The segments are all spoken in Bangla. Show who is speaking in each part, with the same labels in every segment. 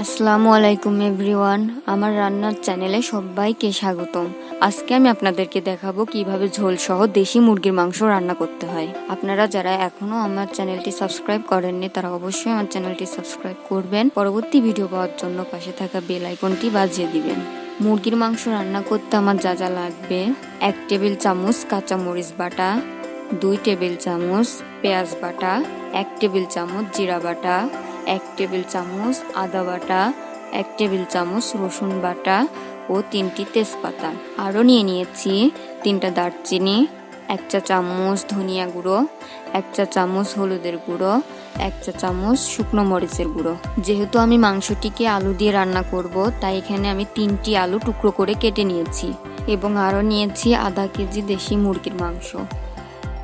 Speaker 1: আসসালামু আলাইকুম এভরিওয়ান, আমার রান্নার চ্যানেলে সবাইকে স্বাগতম। আজকে আমি আপনাদেরকে দেখাবো কিভাবে ঝোল সহ দেশি মুরগির মাংস রান্না করতে হয়। আপনারা যারা এখনো আমার চ্যানেলটি সাবস্ক্রাইব করেননি তারা অবশ্যই আমার চ্যানেলটি সাবস্ক্রাইব করবেন। পরবর্তী ভিডিও পাওয়ার জন্য পাশে থাকা বেল আইকনটি বাজিয়ে দিবেন। মুরগির মাংস রান্না করতে আমার যা যা লাগবে: 1 টেবিল চামচ কাঁচা মরিচ বাটা, 2 টেবিল চামচ পেঁয়াজ বাটা, 1 টেবিল চামচ জিরা বাটা, 1 টেবিল চামচ আদা বাটা, 1 টেবিল চামচ রসুন বাটা ও 3টি তেজপাতা। আরও নিয়েছি 3টা দারচিনি, 1 চা চামচ ধনিয়া গুঁড়ো, 1 চা চামচ হলুদের গুঁড়ো, 1 চা চামচ শুকনো মরিচের গুঁড়ো। যেহেতু আমি মাংসটিকে আলু দিয়ে রান্না করব, তাই এখানে আমি 3টি আলু টুকরো করে কেটে নিয়েছি এবং আরও নিয়েছি আধা কেজি দেশি মুরগির মাংস।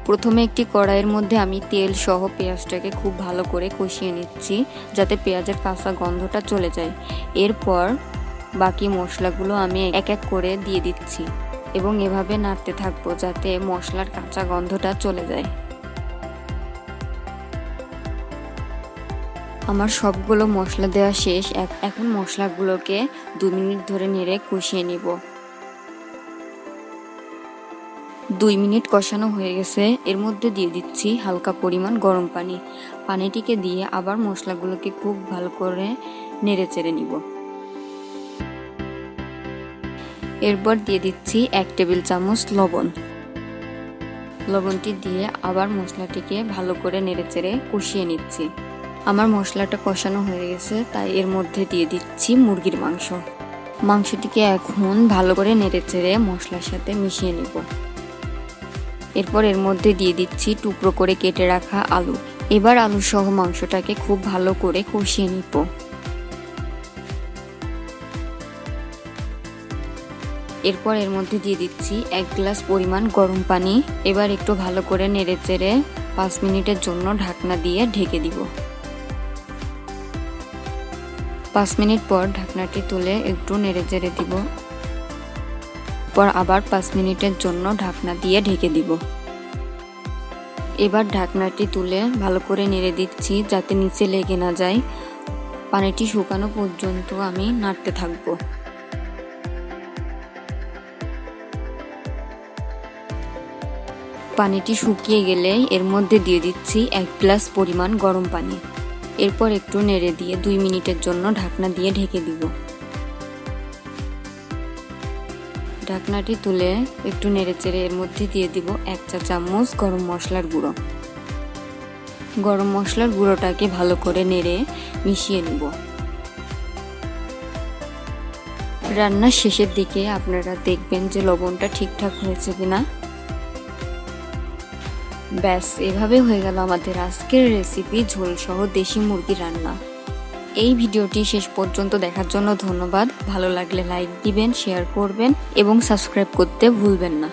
Speaker 1: প্রথমে একটি কড়াইয়ের মধ্যে আমি তেল সহ পেঁয়াজটাকে খুব ভালো করে কষিয়ে নিচ্ছি, যাতে পেঁয়াজের কাঁচা গন্ধটা চলে যায়। এরপর বাকি মশলাগুলো আমি এক এক করে দিয়ে দিচ্ছি এবং এভাবে নাড়তে থাকবো যাতে মশলার কাঁচা গন্ধটা চলে যায়। আমার সবগুলো মশলা দেওয়া শেষ। এখন মশলাগুলোকে 2 মিনিট ধরে নেড়ে কষিয়ে নিব। 2 মিনিট কষানো হয়ে গেছে। এর মধ্যে দিয়ে দিচ্ছি হালকা পরিমাণ গরম পানি। পানিটিকে দিয়ে আবার মশলাগুলোকে খুব ভালো করে নেড়ে চেড়ে নিব। এরপর দিয়ে দিচ্ছি 1 টেবিল চামচ লবণ। লবণটি দিয়ে আবার মশলাটিকে ভালো করে নেড়ে চেড়ে কষিয়ে নিচ্ছি। আমার মশলাটা কষানো হয়ে গেছে, তাই এর মধ্যে দিয়ে দিচ্ছি মুরগির মাংস। মাংসটিকে এখন ভালো করে নেড়ে চেড়ে মশলার সাথে মিশিয়ে নিব। এরপর এর মধ্যে দিয়ে দিচ্ছি টুকরো করে কেটে রাখা আলু। এবার আলু সহ মাংসটাকে খুব ভালো করে কষিয়ে নিব। এরপর এর মধ্যে দিয়ে দিচ্ছি 1 গ্লাস পরিমাণ গরম পানি। এবার একটু ভালো করে নেড়ে চেড়ে 5 মিনিটের জন্য ঢাকনা দিয়ে ঢেকে দিব। 5 মিনিট পর ঢাকনাটি তুলে একটু নেড়ে চেড়ে দিব। পর আবার 5 মিনিটের জন্য ঢাকনা দিয়ে ঢেকে দিব। এবার ঢাকনাটি তুলে ভালো করে নেড়ে দিচ্ছি যাতে নিচে লেগে না যায়। পানিটি শুকানো পর্যন্ত আমি নাড়তে থাকব। পানিটি শুকিয়ে গেলে এর মধ্যে দিয়ে দিচ্ছি 1 গ্লাস পরিমাণ গরম পানি। এরপর একটু নেড়ে দিয়ে 2 মিনিটের জন্য ঢাকনা দিয়ে ঢেকে দিব। ঢাকনাটি তুলে একটু নেড়ে চেড়ে এর মধ্যে দিয়ে দিব 1 চা চামচ গরম মশলার গুঁড়ো। গরম মশলার গুঁড়োটাকে ভালো করে নেড়ে মিশিয়ে নেব। রান্নার শেষের দিকে আপনারা দেখবেন যে লবণটা ঠিকঠাক হয়েছে কিনা। ব্যাস, এভাবে হয়ে গেল আমাদের আজকের রেসিপি ঝোল সহ দেশি মুরগি রান্না। এই ভিডিওটি শেষ পর্যন্ত দেখার জন্য ধন্যবাদ। ভালো লাগলে লাইক দিবেন, শেয়ার করবেন এবং সাবস্ক্রাইব করতে ভুলবেন না।